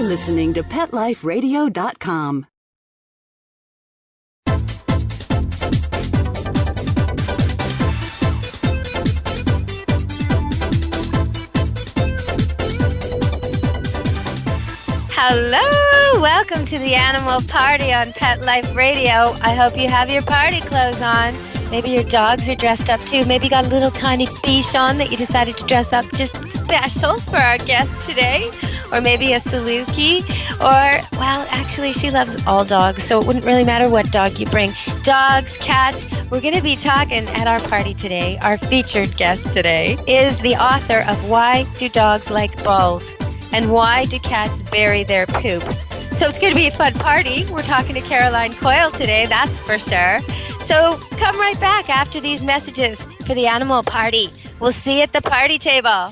listening to PetLifeRadio.com. Hello! Welcome to the Animal Party on Pet Life Radio. I hope you have your party clothes on. Maybe your dogs are dressed up too. Maybe you got a little tiny Bichon that you decided to dress up just special for our guest today. Or maybe a Saluki. Or, well, actually she loves all dogs, so it wouldn't really matter what dog you bring. Dogs, cats. We're going to be talking at our party today. Our featured guest today is the author of Why Do Dogs Like Balls? And Why Do Cats Bury Their Poop? So it's going to be a fun party. We're talking to Caroline Coile today, that's for sure. So come right back after these messages for the Animal Party. We'll see you at the party table.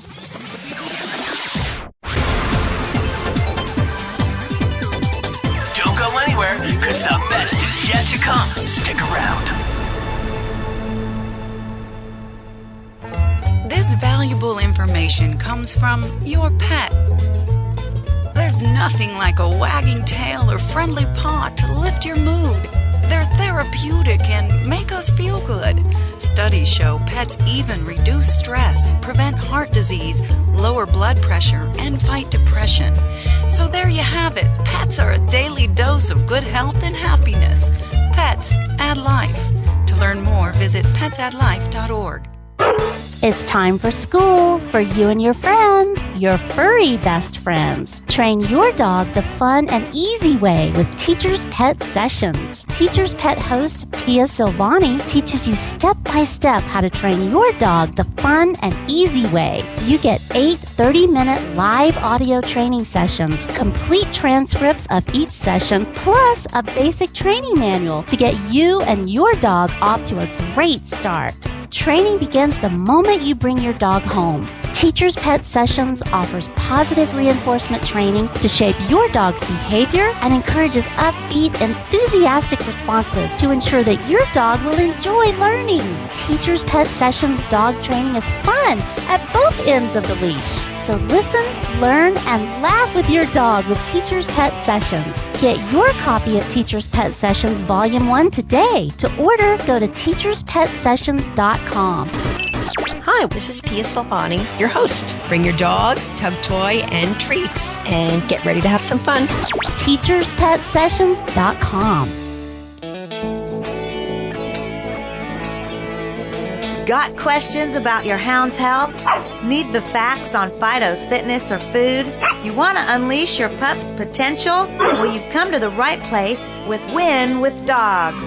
Don't go anywhere, because the best is yet to come. Stick around. This valuable information comes from your pet. There's nothing like a wagging tail or friendly paw to lift your mood. They're therapeutic and make us feel good. Studies show pets even reduce stress, prevent heart disease, lower blood pressure, and fight depression. So there you have it. Pets are a daily dose of good health and happiness. Pets add life. To learn more, visit petsaddlife.org. It's time for school for you and your friends, your furry best friends. Train your dog the fun and easy way with Teacher's Pet Sessions. Teacher's Pet host Pia Silvani teaches you step-by-step how to train your dog the fun and easy way. You get 8 30-minute live audio training sessions, complete transcripts of each session, plus a basic training manual to get you and your dog off to a great start. Training begins the moment you bring your dog home. Teacher's Pet Sessions offers positive reinforcement training to shape your dog's behavior and encourages upbeat, enthusiastic responses to ensure that your dog will enjoy learning. Teacher's Pet Sessions dog training is fun at both ends of the leash. So listen, learn, and laugh with your dog with Teacher's Pet Sessions. Get your copy of Teacher's Pet Sessions Volume 1 today. To order, go to teacherspetsessions.com. Hi, this is Pia Silvani, your host. Bring your dog, tug toy, and treats, and get ready to have some fun. teacherspetsessions.com. Got questions about your hound's health? Need the facts on Fido's fitness or food? You want to unleash your pup's potential? Well, you've come to the right place with Win with Dogs.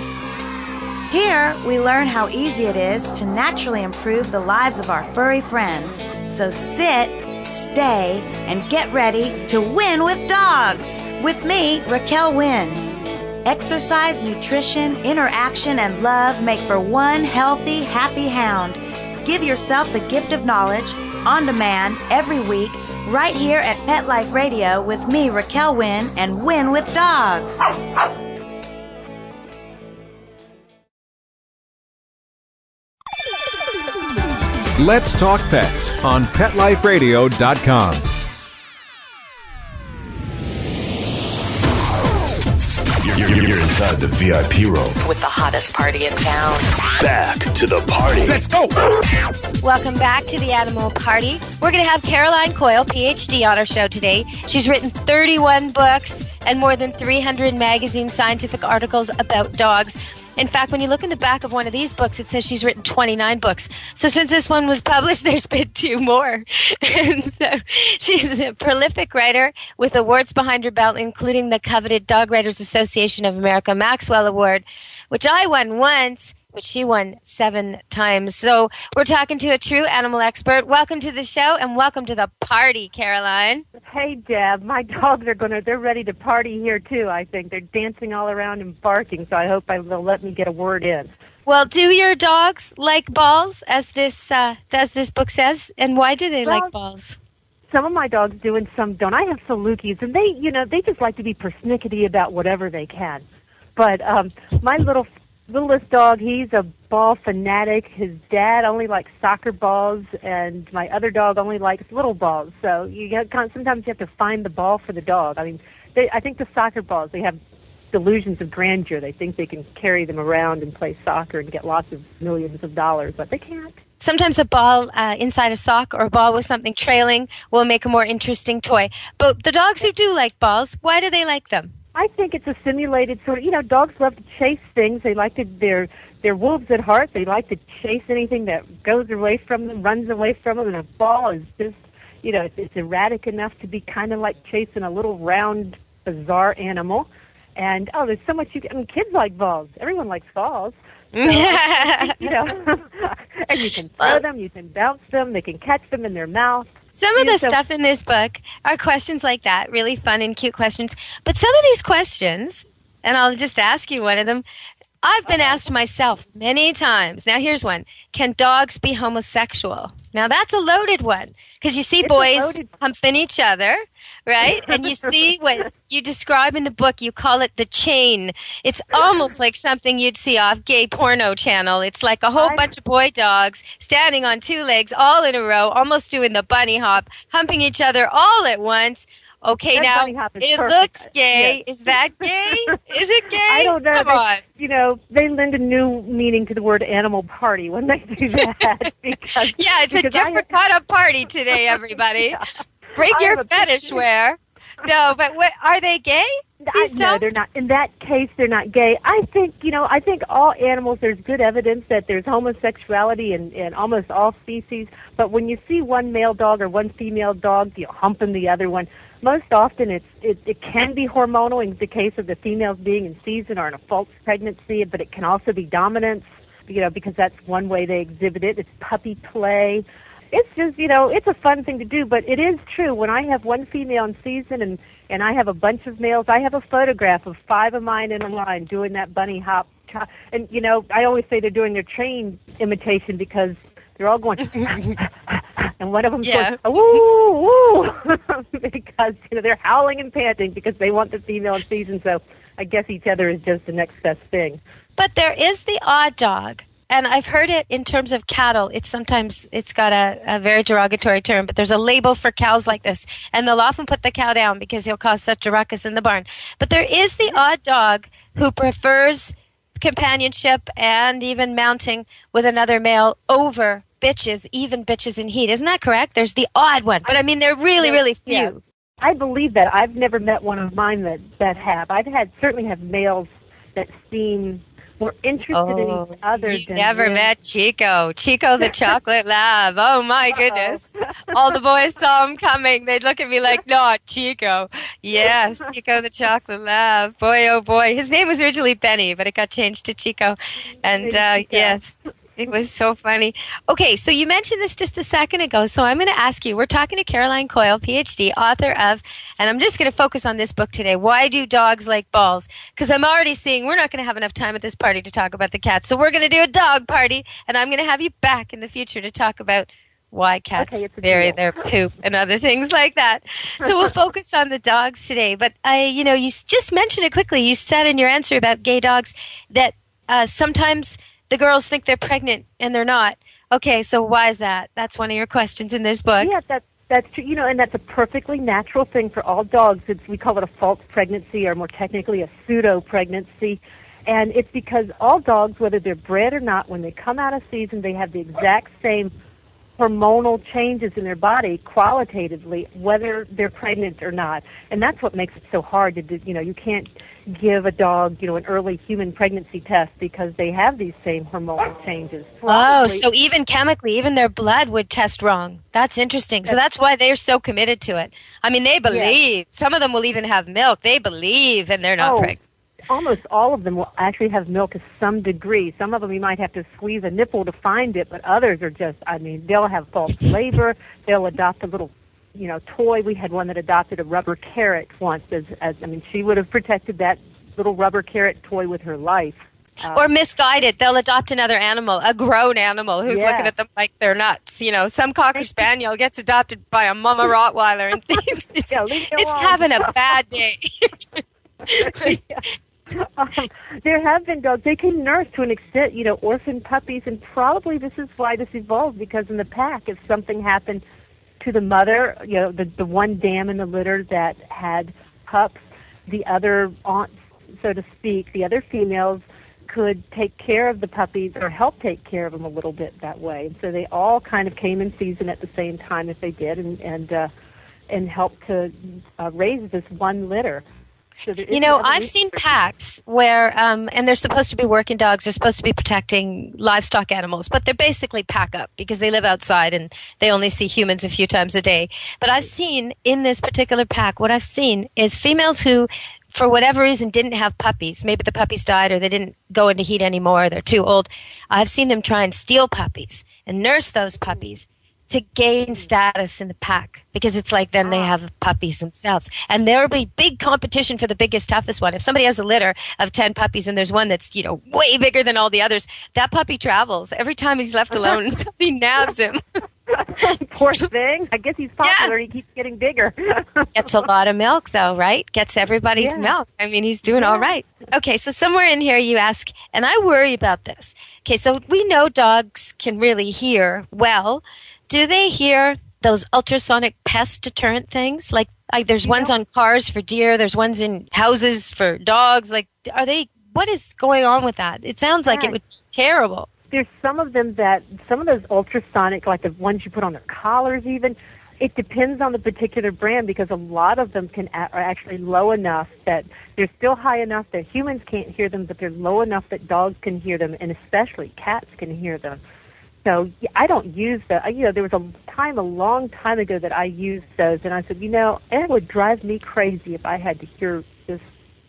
Here, we learn how easy it is to naturally improve the lives of our furry friends. So sit, stay, and get ready to win with dogs. With me, Raquel Wynn. Exercise, nutrition, interaction, and love make for one healthy, happy hound. Give yourself the gift of knowledge on demand every week right here at Pet Life Radio with me, Raquel Wynn, and Win with Dogs. Let's Talk Pets on PetLifeRadio.com. You're inside the VIP room with the hottest party in town. Back to the party. Let's go! Welcome back to the Animal Party. We're going to have Caroline Coile, PhD, on our show today. She's written 31 books and more than 300 magazine scientific articles about dogs. In fact, when you look in the back of one of these books, it says she's written 29 books. So since this one was published, there's been 2 more. And so she's a prolific writer with awards behind her belt, including the coveted Dog Writers Association of America Maxwell Award, which I won once, but she won 7 times. So we're talking to a true animal expert. Welcome to the show and welcome to the party, Caroline. Hey, Deb. My dogs they're ready to party here, too, I think. They're dancing all around and barking, so I hope they'll let me get a word in. Well, do your dogs like balls, as this book says? And why do they like balls? Some of my dogs do and some don't. I have Salukis, and they just like to be persnickety about whatever they can. But my littlest dog, he's a ball fanatic. His dad only likes soccer balls, and my other dog only likes little balls. So sometimes you have to find the ball for the dog. I mean, I think the soccer balls, they have delusions of grandeur. They think they can carry them around and play soccer and get lots of millions of dollars, but they can't. Sometimes a ball inside a sock or a ball with something trailing will make a more interesting toy. But the dogs who do like balls, why do they like them? I think it's a simulated sort of, dogs love to chase things. They like to, they're wolves at heart. They like to chase anything that goes away from them, runs away from them, and a ball is just, it's erratic enough to be kind of like chasing a little round, bizarre animal. And, there's so much kids like balls. Everyone likes balls. So, and you can throw them, you can bounce them, they can catch them in their mouth. Some of the stuff in this book are questions like that, really fun and cute questions. But some of these questions, and I'll just ask you one of them, I've been asked myself many times. Now, here's one. Can dogs be homosexual? Now, that's a loaded one because you see boys humping each other, right? And you see what you describe in the book. You call it the chain. It's almost like something you'd see off gay porno channel. It's like a whole bunch of boy dogs standing on two legs all in a row, almost doing the bunny hop, humping each other all at once. Okay, that now, it looks gay. Yes. Is that gay? Is it gay? I don't know. Come on. They lend a new meaning to the word animal party when they do that. Because, it's a different kind of party today, everybody. Bring your fetish wear. No, but are they gay? No, they're not. In that case, they're not gay. I think all animals, there's good evidence that there's homosexuality in almost all species. But when you see one male dog or one female dog, humping the other one, most often it can be hormonal in the case of the females being in season or in a false pregnancy, but it can also be dominance, because that's one way they exhibit it. It's puppy play. It's just, it's a fun thing to do, but it is true. When I have one female in season and I have a bunch of males, I have a photograph of 5 of mine in a line doing that bunny hop. And, I always say they're doing their train imitation because they're all going, and one of them's going, woo, woo, because, they're howling and panting because they want the female in season. So I guess each other is just the next best thing. But there is the odd dog. And I've heard it in terms of cattle. It's got a very derogatory term, but there's a label for cows like this. And they'll often put the cow down because he'll cause such a ruckus in the barn. But there is the odd dog who prefers companionship and even mounting with another male over bitches, even bitches in heat. Isn't that correct? There's the odd one. But I mean, they're really, really few. Yeah. I believe that. I've never met one of mine that have. I've certainly have males that seem more interested in each other. You never met Chico the chocolate lab. Oh my goodness. All the boys saw him coming. They'd look at me like, not Chico. Yes, Chico the chocolate lab. Boy, oh boy. His name was originally Benny, but it got changed to Chico. And yes. It was so funny. Okay, so you mentioned this just a second ago, so I'm going to ask you. We're talking to Caroline Coile, PhD, author of, and I'm just going to focus on this book today, Why Do Dogs Like Balls? Because I'm already seeing we're not going to have enough time at this party to talk about the cats, so we're going to do a dog party, and I'm going to have you back in the future to talk about why cats bury their poop and other things like that. So we'll focus on the dogs today. But, you just mentioned it quickly. You said in your answer about gay dogs that sometimes the girls think they're pregnant and they're not. Okay, so why is that? That's one of your questions in this book. Yeah, that's true. And that's a perfectly natural thing for all dogs. We call it a false pregnancy, or more technically a pseudo-pregnancy. And it's because all dogs, whether they're bred or not, when they come out of season, they have the exact same hormonal changes in their body qualitatively, whether they're pregnant or not. And that's what makes it so hard to do. You can't give a dog, an early human pregnancy test because they have these same hormonal changes. Probably. Oh, so even chemically, even their blood would test wrong. That's interesting. So that's why they're so committed to it. I mean, they believe. Yeah. Some of them will even have milk. They believe, and they're not pregnant. Almost all of them will actually have milk to some degree. Some of them you might have to squeeze a nipple to find it, but others are just, they'll have false labor. They'll adopt a little, toy. We had one that adopted a rubber carrot once. She would have protected that little rubber carrot toy with her life. Or misguided. They'll adopt another animal, a grown animal, who's looking at them like they're nuts. Some Cocker Spaniel gets adopted by a mama Rottweiler and thinks it's having a bad day. There have been dogs. They can nurse to an extent, orphan puppies, and probably this is why this evolved, because in the pack, if something happened to the mother, the one dam in the litter that had pups, the other aunts, so to speak, the other females could take care of the puppies or help take care of them a little bit that way. And so they all kind of came in season at the same time if they did, and helped to raise this one litter. So I've seen packs where, and they're supposed to be working dogs, they're supposed to be protecting livestock animals, but they're basically pack up because they live outside and they only see humans a few times a day. But I've seen in this particular pack, what I've seen is females who, for whatever reason, didn't have puppies. Maybe the puppies died or they didn't go into heat anymore, they're too old. I've seen them try and steal puppies and nurse those puppies to gain status in the pack, because it's like then they have puppies themselves. And there will be big competition for the biggest, toughest one. If somebody has a litter of 10 puppies and there's one that's, way bigger than all the others, that puppy travels. Every time he's left alone, somebody nabs him. Poor thing. I guess he's popular. Yeah. He keeps getting bigger. Gets a lot of milk, though, right? Gets everybody's milk. I mean, he's doing all right. Okay, so somewhere in here you ask, and I worry about this. Okay, so we know dogs can really hear well. Do they hear those ultrasonic pest deterrent things? Like there's ones on cars for deer, there's ones in houses for dogs. What is going on with that? It sounds like it would be terrible. There's some of them some of those ultrasonic, like the ones you put on their collars even, it depends on the particular brand, because a lot of them are actually low enough that they're still high enough that humans can't hear them, but they're low enough that dogs can hear them, and especially cats can hear them. So I don't use the, there was a long time ago that I used those, and I said, it would drive me crazy if I had to hear this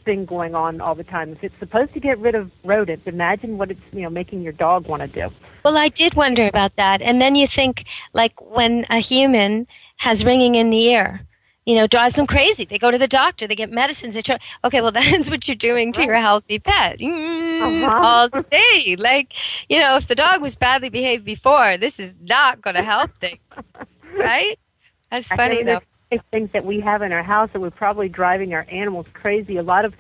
thing going on all the time. If it's supposed to get rid of rodents, imagine what it's, making your dog want to do. Well, I did wonder about that. And then you think, like, when a human has ringing in the ear, drives them crazy. They go to the doctor, they get medicines, they try. Okay, well, that's what you're doing to your healthy pet. All day. Like, if the dog was badly behaved before, this is not going to help things. Right? That's funny, though. Things that we have in our house that we're probably driving our animals crazy. A lot of,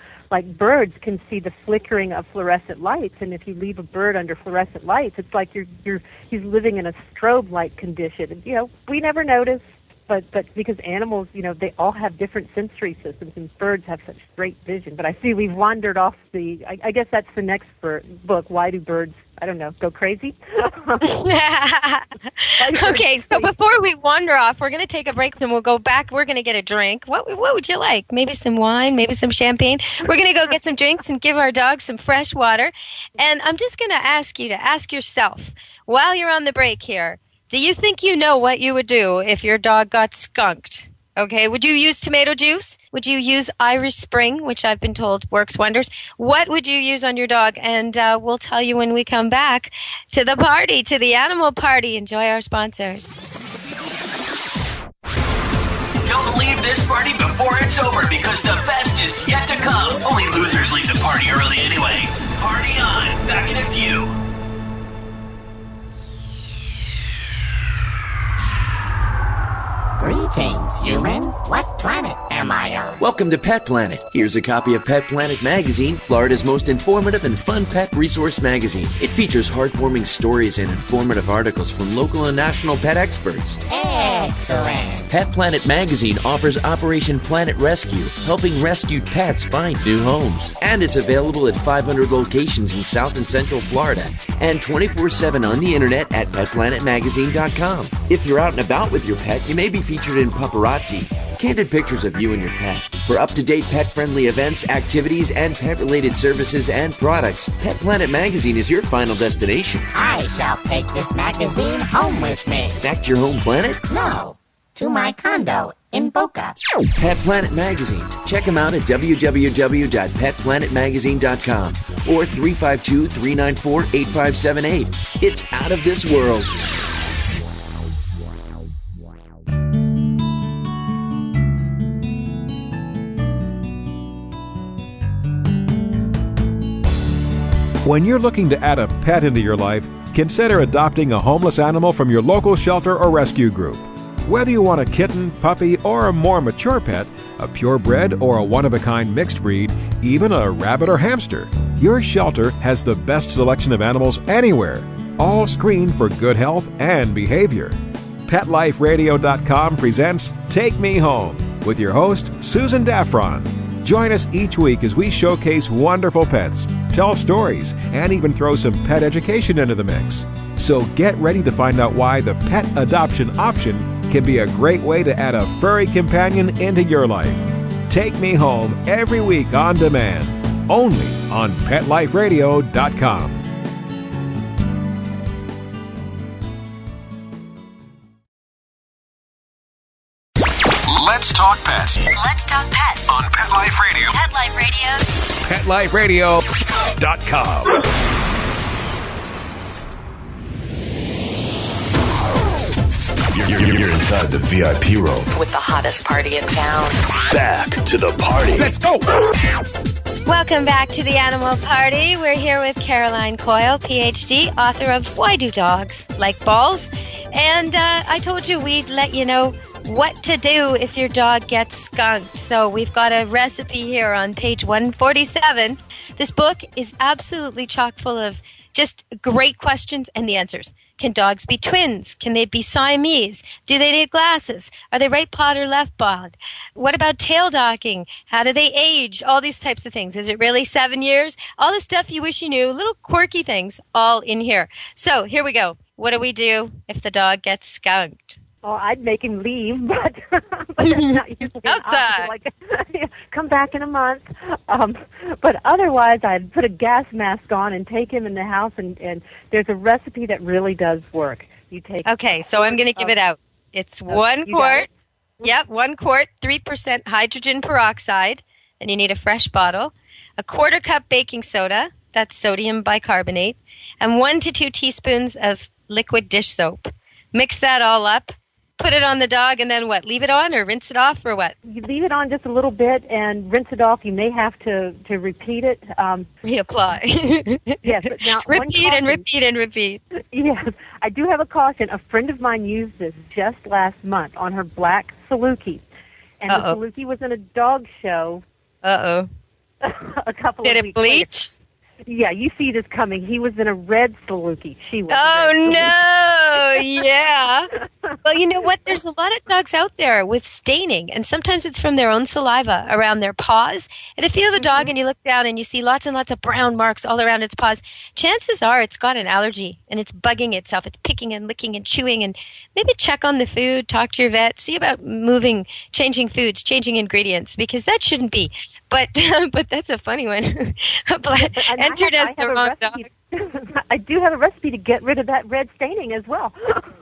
birds can see the flickering of fluorescent lights, and if you leave a bird under fluorescent lights, it's like he's living in a strobe-like condition. And, we never notice. But because animals, they all have different sensory systems, and birds have such great vision. But I see we've wandered off I guess that's the next book. Why do birds, go crazy? Okay, so before we wander off, we're going to take a break, and we'll go back. We're going to get a drink. What would you like? Maybe some wine, maybe some champagne. We're going to go get some drinks and give our dogs some fresh water. And I'm just going to ask you to ask yourself, while you're on the break here, do you think you know what you would do if your dog got skunked? Okay, would you use tomato juice? Would you use Irish Spring, which I've been told works wonders? What would you use on your dog? And we'll tell you when we come back to the party, to the animal party. Enjoy our sponsors. Don't leave this party before it's over, because the best is yet to come. Only losers leave the party early anyway. Party on. Back in a few. Greetings, human. What planet am I on? Welcome to Pet Planet. Here's a copy of Pet Planet Magazine, Florida's most informative and fun pet resource magazine. It features heartwarming stories and informative articles from local and national pet experts. Excellent. Pet Planet Magazine offers Operation Planet Rescue, helping rescued pets find new homes. And it's available at 500 locations in South and Central Florida and 24/7 on the internet at petplanetmagazine.com. If you're out and about with your pet, you may be featured in Paparazzi, candid pictures of you and your pet. For up-to-date pet-friendly events, activities, and pet-related services and products, Pet Planet Magazine is your final destination. I shall take this magazine home with me. Back to your home planet? No, to my condo in Boca. Pet Planet Magazine. Check them out at www.petplanetmagazine.com or 352-394-8578. It's out of this world. When you're looking to add a pet into your life, consider adopting a homeless animal from your local shelter or rescue group. Whether you want a kitten, puppy, or a more mature pet, a purebred or a one-of-a-kind mixed breed, even a rabbit or hamster, your shelter has the best selection of animals anywhere, all screened for good health and behavior. PetLifeRadio.com presents Take Me Home with your host, Susan Daffron. Join us each week as we showcase wonderful pets, tell stories, and even throw some pet education into the mix. So get ready to find out why the pet adoption option can be a great way to add a furry companion into your life. Take Me Home every week on demand, only on PetLifeRadio.com. Let's talk pets. Let's talk pets On Pet Life Radio. Pet Life Radio. PetLifeRadio.com. You're inside the VIP room. With the hottest party in town. Back to the party. Let's go! Welcome back to the Animal Party. We're here with Caroline Coile, PhD, author of Why Do Dogs Like Balls? And I told you we'd let you know what to do if your dog gets skunked. So we've got a recipe here on page 147. This book is absolutely chock full of just great questions and the answers. Can dogs be twins? Can they be Siamese? Do they need glasses? Are they right-pawed or left-pawed? What about tail docking? How do they age? All these types of things. Is it really 7 years? All the stuff you wish you knew, little quirky things, all in here. So here we go. What do we do if the dog gets skunked? Well, I'd make him leave, but that's not usually outside. Like, come back in a month. But otherwise, I'd put a gas mask on and take him in the house. And there's a recipe that really does work. You take. Okay, so I'm going to give it out. It's 1 quart. Yep, 1 quart, 3% hydrogen peroxide, and you need a fresh bottle. A 1/4 cup baking soda, that's sodium bicarbonate, and 1 to 2 teaspoons of liquid dish soap. Mix that all up. Put it on the dog, and then what? Leave it on or rinse it off or what? You leave it on just a little bit and rinse it off. You may have to repeat it. Reapply. Yes. But now, repeat and repeat and repeat. Yes. I do have a caution. A friend of mine used this just last month on her black Saluki. And the Saluki was in a dog show. A couple Did of it weeks bleach? later. Yeah, you see this coming. He was in a red Saluki. She was. Oh, no. Yeah. Well, you know what? There's a lot of dogs out there with staining, and sometimes it's from their own saliva around their paws. And if you have a dog and you look down and you see lots and lots of brown marks all around its paws, chances are it's got an allergy and it's bugging itself. It's picking and licking and chewing. And maybe check on the food, talk to your vet, see about changing foods, changing ingredients, because that shouldn't be. But that's a funny one. Entered as the wrong dog. I do have a recipe to get rid of that red staining as well.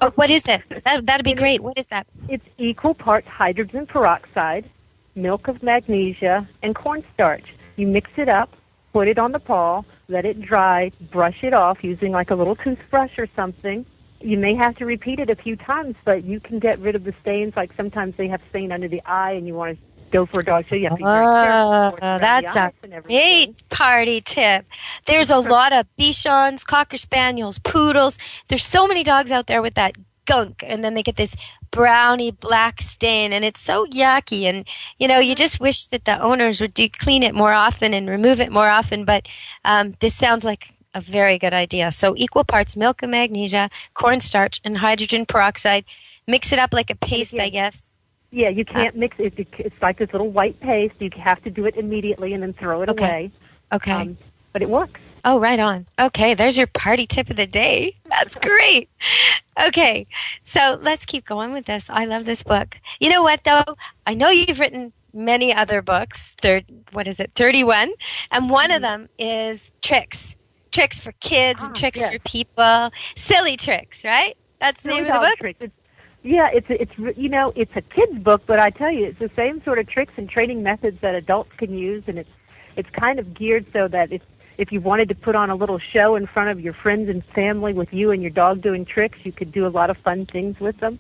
Oh, what is it? That'd be great. What is that? It's equal parts hydrogen peroxide, milk of magnesia, and cornstarch. You mix it up, put it on the paw, let it dry, brush it off using like a little toothbrush or something. You may have to repeat it a few times, but you can get rid of the stains. Like sometimes they have stain under the eye and you want to go for a dog show. You have to be very careful. That's a great party tip. There's a lot of Bichons, Cocker Spaniels, Poodles. There's so many dogs out there with that gunk, and then they get this browny black stain, and it's so yucky. And, you just wish that the owners would clean it more often and remove it more often, but this sounds like a very good idea. So equal parts milk and magnesia, cornstarch, and hydrogen peroxide. Mix it up like a paste, I guess. Yeah, you can't mix it. It's like this little white paste. You have to do it immediately and then throw it away. Okay. But it works. Oh, right on. Okay, there's your party tip of the day. That's great. Okay, so let's keep going with this. I love this book. You know what, though? I know you've written many other books. 31. And one of them is tricks. Tricks for kids and tricks for people. Silly tricks, right? That's the name of the book? Tricks. It's a kid's book, but I tell you, it's the same sort of tricks and training methods that adults can use, and it's kind of geared so that if you wanted to put on a little show in front of your friends and family with you and your dog doing tricks, you could do a lot of fun things with them.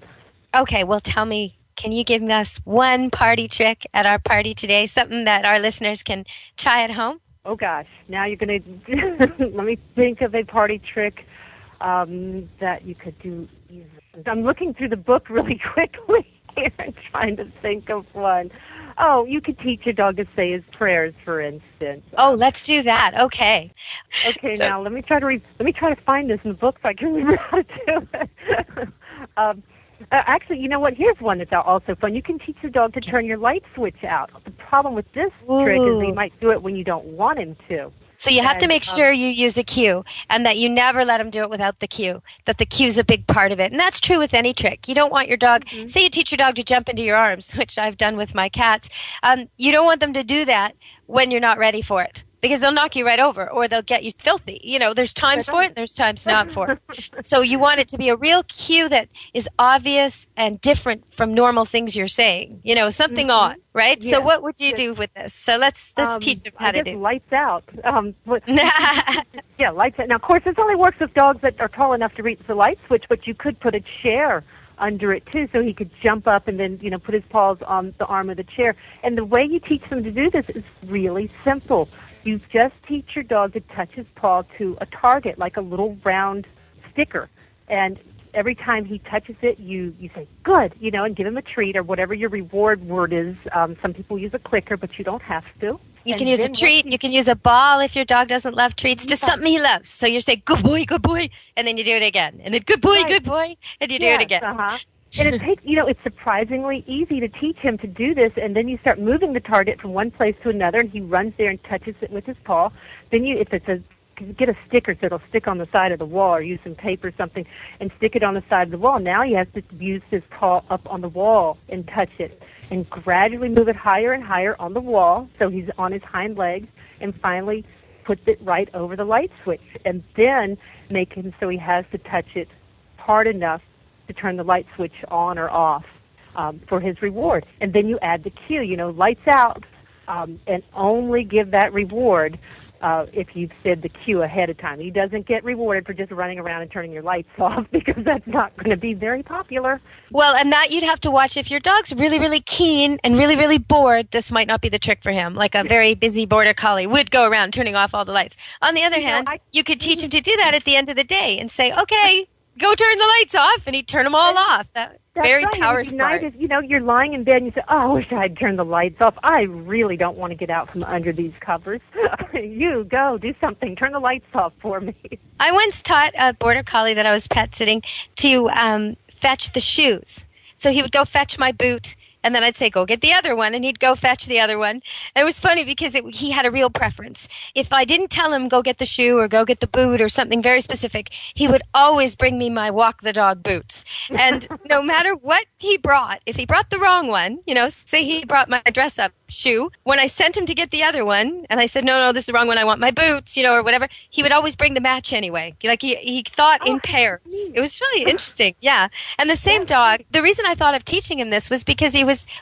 Okay, well, tell me, can you give us one party trick at our party today, something that our listeners can try at home? Oh, gosh. Now you're going to let me think of a party trick that you could do. I'm looking through the book really quickly here and trying to think of one. Oh, you could teach your dog to say his prayers, for instance. Oh, let's do that. Okay. Okay, now let me try to find this in the book so I can remember how to do it. Actually, you know what? Here's one that's also fun. You can teach your dog to turn your light switch out. The problem with this trick is he might do it when you don't want him to. So you have to make sure you use a cue and that you never let him do it without the cue, that the cue's a big part of it. And that's true with any trick. You don't want your dog, say you teach your dog to jump into your arms, which I've done with my cats. You don't want them to do that when you're not ready for it, because they'll knock you right over or they'll get you filthy. You know, there's times for it and there's times not for it. So you want it to be a real cue that is obvious and different from normal things you're saying. You know, something odd, right? Yeah. So what would you do with this? So let's teach them how to do. Lights out. Yeah, lights out. Now, of course, this only works with dogs that are tall enough to reach the light switch, but you could put a chair under it too, so he could jump up and then, put his paws on the arm of the chair. And the way you teach them to do this is really simple. You just teach your dog to touch his paw to a target, like a little round sticker. And every time he touches it, you say, good, and give him a treat or whatever your reward word is. Some people use a clicker, but you don't have to. You can use a treat. You can use a ball if your dog doesn't love treats. Just something he loves. So you say, good boy, and then you do it again. And then good boy, and you do it again. And it takes, it's surprisingly easy to teach him to do this, and then you start moving the target from one place to another, and he runs there and touches it with his paw. Then get a sticker so it'll stick on the side of the wall, or use some tape or something and stick it on the side of the wall. Now he has to use his paw up on the wall and touch it, and gradually move it higher and higher on the wall so he's on his hind legs, and finally puts it right over the light switch, and then make him so he has to touch it hard enough to turn the light switch on or off for his reward. And then you add the cue, lights out, and only give that reward if you've said the cue ahead of time. He doesn't get rewarded for just running around and turning your lights off, because that's not going to be very popular. Well, and that you'd have to watch. If your dog's really, really keen and really, really bored, this might not be the trick for him. Like a very busy border collie would go around turning off all the lights. On the other hand, you could teach him to do that at the end of the day and say, okay, go turn the lights off, and he'd turn them all off. That's very right. Power smart. If, you're lying in bed and you say, oh, I wish I'd turn the lights off. I really don't want to get out from under these covers. You go, do something. Turn the lights off for me. I once taught a border collie that I was pet sitting to fetch the shoes. So he would go fetch my boot, and then I'd say, go get the other one, and he'd go fetch the other one. And it was funny because he had a real preference. If I didn't tell him go get the shoe or go get the boot or something very specific, he would always bring me my walk the dog boots. And no matter what he brought, if he brought the wrong one, say he brought my dress up shoe, when I sent him to get the other one, and I said, no, this is the wrong one, I want my boots, or whatever, he would always bring the match anyway. Like he thought in pairs. It was really interesting, yeah. And the same dog, the reason I thought of teaching him this was because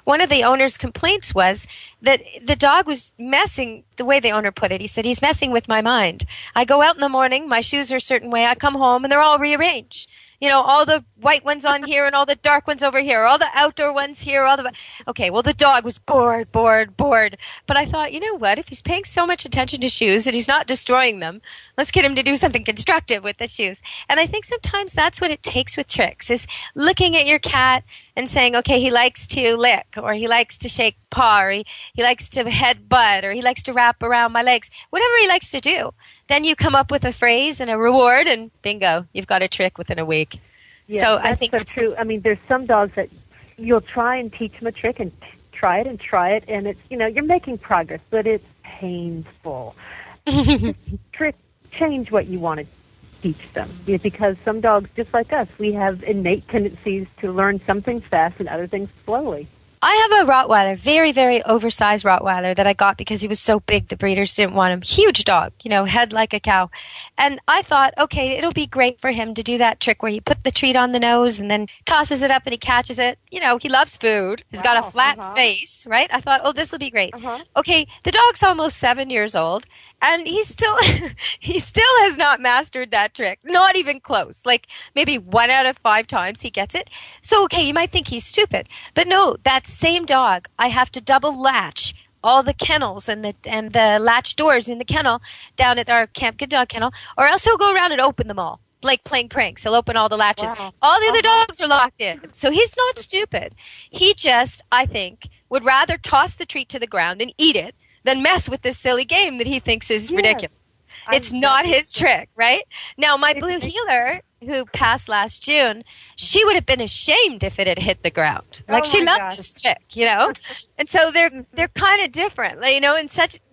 one of the owner's complaints was that the dog was messing, the way the owner put it. He said, he's messing with my mind. I go out in the morning, my shoes are a certain way, I come home, and they're all rearranged. All the white ones on here and all the dark ones over here, all the outdoor ones here, okay, well, the dog was bored. But I thought, you know what? If he's paying so much attention to shoes and he's not destroying them, let's get him to do something constructive with the shoes. And I think sometimes that's what it takes with tricks, is looking at your cat and saying, okay, he likes to lick, or he likes to shake paw, or he likes to head butt, or he likes to wrap around my legs, whatever he likes to do. Then you come up with a phrase and a reward, and bingo, you've got a trick within a week. Yeah, so that's I think so true. I mean, there's some dogs that you'll try and teach them a trick and try it, and it's, you're making progress, but it's painful. Change what you want to teach them, because some dogs, just like us, we have innate tendencies to learn some things fast and other things slowly. I have a Rottweiler, very, very oversized Rottweiler that I got because he was so big the breeders didn't want him. Huge dog, head like a cow. And I thought, okay, it'll be great for him to do that trick where he put the treat on the nose and then tosses it up and he catches it. He loves food. He's got a flat face, right? I thought, this will be great. Okay, the dog's almost 7 years old. And he still has not mastered that trick. Not even close. Like maybe 1 out of 5 times he gets it. So, okay, you might think he's stupid. But no, that same dog, I have to double latch all the kennels and the latch doors in the kennel down at our Camp Good Dog kennel, or else he'll go around and open them all. Like playing pranks. He'll open all the latches. Wow. All the other dogs are locked in. So he's not stupid. He just, I think, would rather toss the treat to the ground and eat it than mess with this silly game that he thinks is ridiculous. It's not his trick, right? Now, my blue heeler, who passed last June, she would have been ashamed if it had hit the ground. Like, she loves this trick, you know? And so they're kind of different, you know,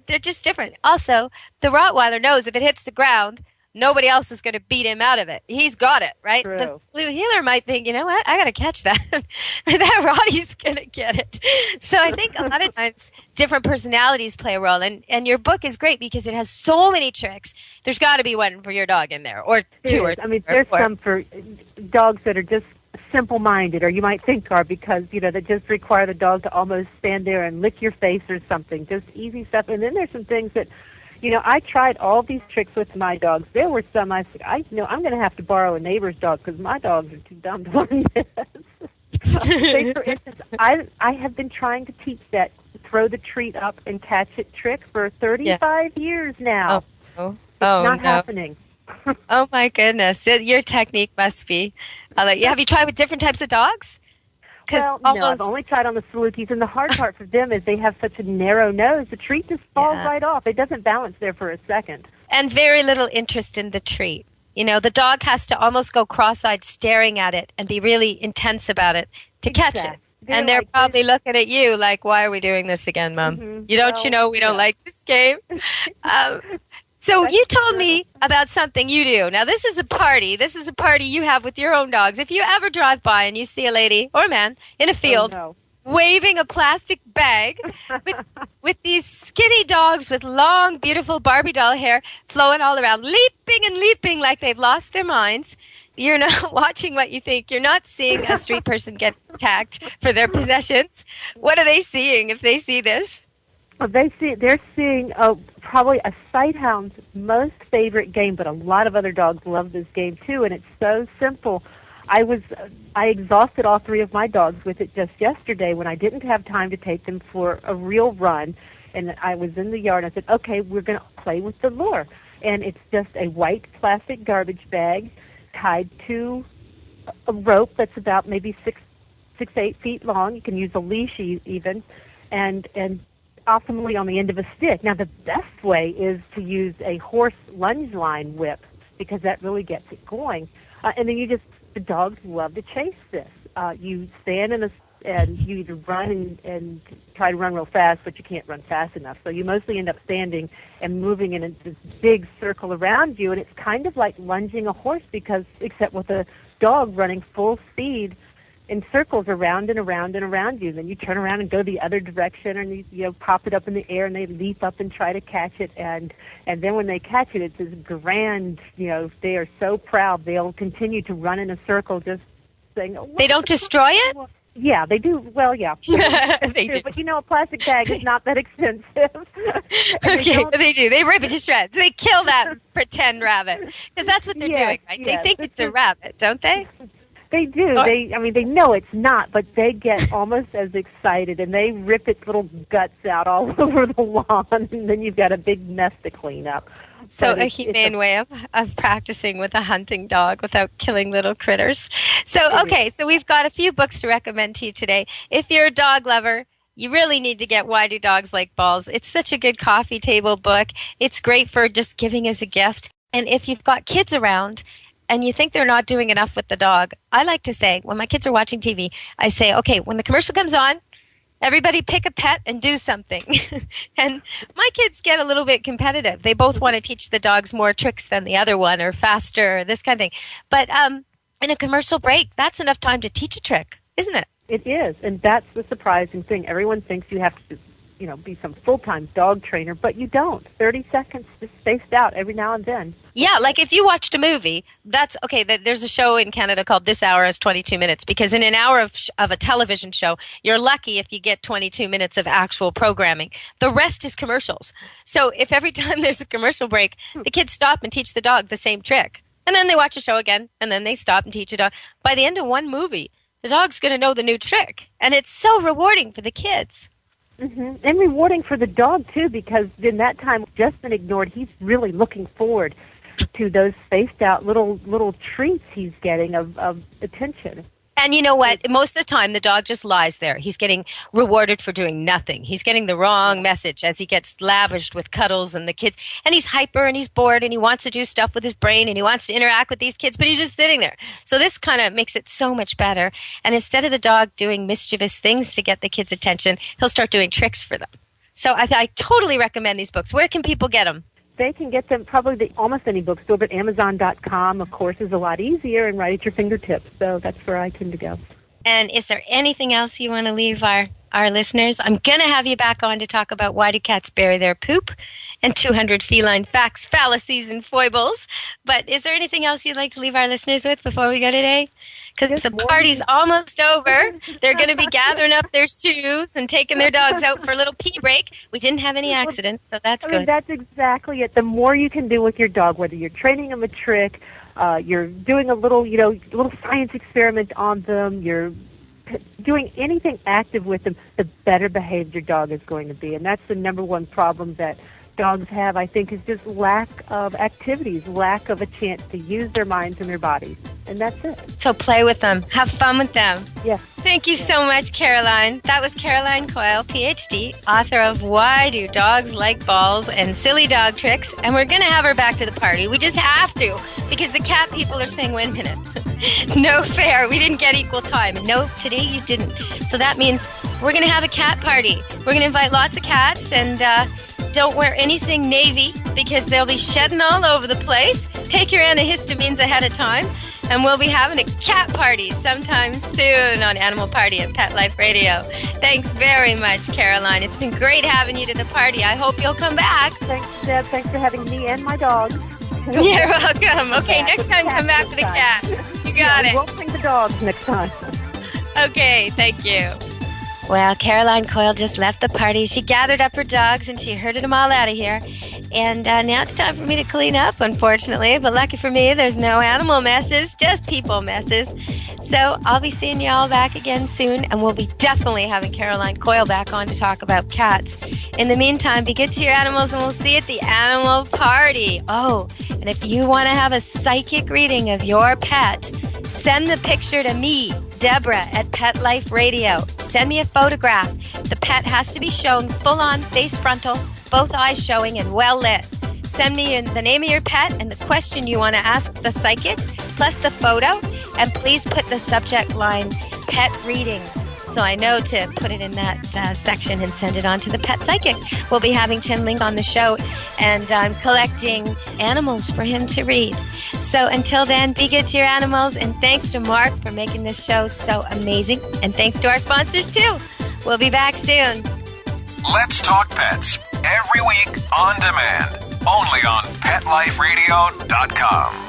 they're just different. Also, the Rottweiler knows if it hits the ground, nobody else is going to beat him out of it. He's got it, right? True. The blue heeler might think, you know what, I got to catch that. Or that Rottie's going to get it. So I think a lot of times different personalities play a role. And your book is great because it has so many tricks. There's got to be one for your dog in there, or two or I mean, there's some for dogs that are just simple-minded, or you might think are, because, you know, that just require the dog to almost stand there and lick your face or something. Just easy stuff. And then there's some things that, you know, I tried all these tricks with my dogs. There were some I said, I'm going to have to borrow a neighbor's dog because my dogs are too dumb to learn this. Say, for instance, I have been trying to teach that throw the treat up and catch it trick for 35 years now. It's not happening. Oh, my goodness. Your technique must be. Have you tried with different types of dogs? Well, no, I've only tried on the Salukis, and the hard part for them is they have such a narrow nose. The treat just falls right off. It doesn't balance there for a second. And very little interest in the treat. You know, the dog has to almost go cross-eyed staring at it and be really intense about it to catch it. And they're probably looking at you like, why are we doing this again, Mom? Mm-hmm. You know we don't like this game? So you told me about something you do. Now, this is a party. This is a party you have with your own dogs. If you ever drive by and you see a lady or a man in a field waving a plastic bag with these skinny dogs with long, beautiful Barbie doll hair flowing all around, leaping and leaping like they've lost their minds, you're not watching what you think. You're not seeing a street person get attacked for their possessions. What are they seeing if they see this? They're seeing probably a sighthound's most favorite game, but a lot of other dogs love this game too, and it's so simple. I exhausted all three of my dogs with it just yesterday when I didn't have time to take them for a real run, and I was in the yard and I said, okay, we're going to play with the lure. And it's just a white plastic garbage bag tied to a rope that's about maybe 8 feet long. You can use a leash even, and optimally on the end of a stick. Now, the best way is to use a horse lunge line whip because that really gets it going. And then the dogs love to chase this. You stand and you either run and try to run real fast, but you can't run fast enough. So you mostly end up standing and moving in this big circle around you, and it's kind of like lunging a horse except with a dog running full speed in circles around and around and around you. Then you turn around and go the other direction, and you pop it up in the air, and they leap up and try to catch it. And then when they catch it, it's this grand. They are so proud. They'll continue to run in a circle, just saying. They don't destroy it. Yeah, they do. Well, yeah, they do. But a plastic bag is not that expensive. Okay, they do. They rip it to shreds. They kill that pretend rabbit because that's what they're doing, right? Yes. They think it's a rabbit, don't they? They do. They know it's not, but they get almost as excited, and they rip its little guts out all over the lawn, and then you've got a big mess to clean up. So a humane way of practicing with a hunting dog without killing little critters. So, okay, so we've got a few books to recommend to you today. If you're a dog lover, you really need to get Why Do Dogs Like Balls? It's such a good coffee table book. It's great for just giving as a gift. And if you've got kids around and you think they're not doing enough with the dog, I like to say, when my kids are watching TV, I say, okay, when the commercial comes on, everybody pick a pet and do something. And my kids get a little bit competitive. They both want to teach the dogs more tricks than the other one or faster or this kind of thing. But in a commercial break, that's enough time to teach a trick, isn't it? It is, and that's the surprising thing. Everyone thinks you have to be some full-time dog trainer, but you don't. 30 seconds just spaced out every now and then. Yeah, like if you watched a movie, that's okay. There's a show in Canada called This Hour is 22 Minutes, because in an hour of a television show, you're lucky if you get 22 minutes of actual programming. The rest is commercials. So if every time there's a commercial break, the kids stop and teach the dog the same trick, and then they watch a show again, and then they stop and teach a dog. By the end of one movie, the dog's going to know the new trick, and it's so rewarding for the kids. Mm-hmm. And rewarding for the dog, too, because in that time, just been ignored, he's really looking forward to those spaced out little treats he's getting of attention. And you know what? Most of the time, the dog just lies there. He's getting rewarded for doing nothing. He's getting the wrong message as he gets lavished with cuddles and the kids. And he's hyper and he's bored and he wants to do stuff with his brain and he wants to interact with these kids, but he's just sitting there. So this kind of makes it so much better. And instead of the dog doing mischievous things to get the kids' attention, he'll start doing tricks for them. So I totally recommend these books. Where can people get them? They can get them probably almost any bookstore, but Amazon.com, of course, is a lot easier and right at your fingertips. So that's where I tend to go. And is there anything else you want to leave our listeners? I'm going to have you back on to talk about why do cats bury their poop and 200 feline facts, fallacies, and foibles. But is there anything else you'd like to leave our listeners with before we go today? Because the party's almost over. They're going to be gathering up their shoes and taking their dogs out for a little pee break. We didn't have any accidents, so that's good. That's exactly it. The more you can do with your dog, whether you're training them a trick, you're doing a little, little science experiment on them, you're doing anything active with them, the better behaved your dog is going to be. And that's the number one problem that dogs have, I think, is just lack of activities, lack of a chance to use their minds and their bodies. And that's it. So play with them. Have fun with them. Yes. Thank you so much, Caroline. That was Caroline Coile, PhD, author of Why Do Dogs Like Balls and Silly Dog Tricks. And we're going to have her back to the party. We just have to, because the cat people are saying, wait a minute, no fair. We didn't get equal time. No, today you didn't. So that means we're going to have a cat party. We're going to invite lots of cats, and don't wear anything navy because they'll be shedding all over the place. Take your antihistamines ahead of time. And we'll be having a cat party sometime soon on Animal Party at Pet Life Radio. Thanks very much, Caroline. It's been great having you to the party. I hope you'll come back. Thanks, Deb. Thanks for having me and my dog. You're welcome. Okay, next time come back with a cat. You got it. We'll bring the dogs next time. Okay, thank you. Well, Caroline Coile just left the party. She gathered up her dogs and she herded them all out of here. And now it's time for me to clean up, unfortunately. But lucky for me, there's no animal messes, just people messes. So I'll be seeing you all back again soon. And we'll be definitely having Caroline Coile back on to talk about cats. In the meantime, be good to your animals and we'll see you at the Animal Party. Oh, and if you want to have a psychic reading of your pet, send the picture to me, Deborah, at Pet Life Radio. Send me a photograph. The pet has to be shown full on, face frontal, both eyes showing and well lit. Send me the name of your pet and the question you want to ask the psychic, plus the photo, and please put the subject line pet readings so I know to put it in that section and send it on to the pet psychic. We'll be having Tim Ling on the show, and I'm collecting animals for him to read. So until then, be good to your animals, and thanks to Mark for making this show so amazing, and thanks to our sponsors too. We'll be back soon. Let's Talk Pets, every week on demand, only on PetLifeRadio.com.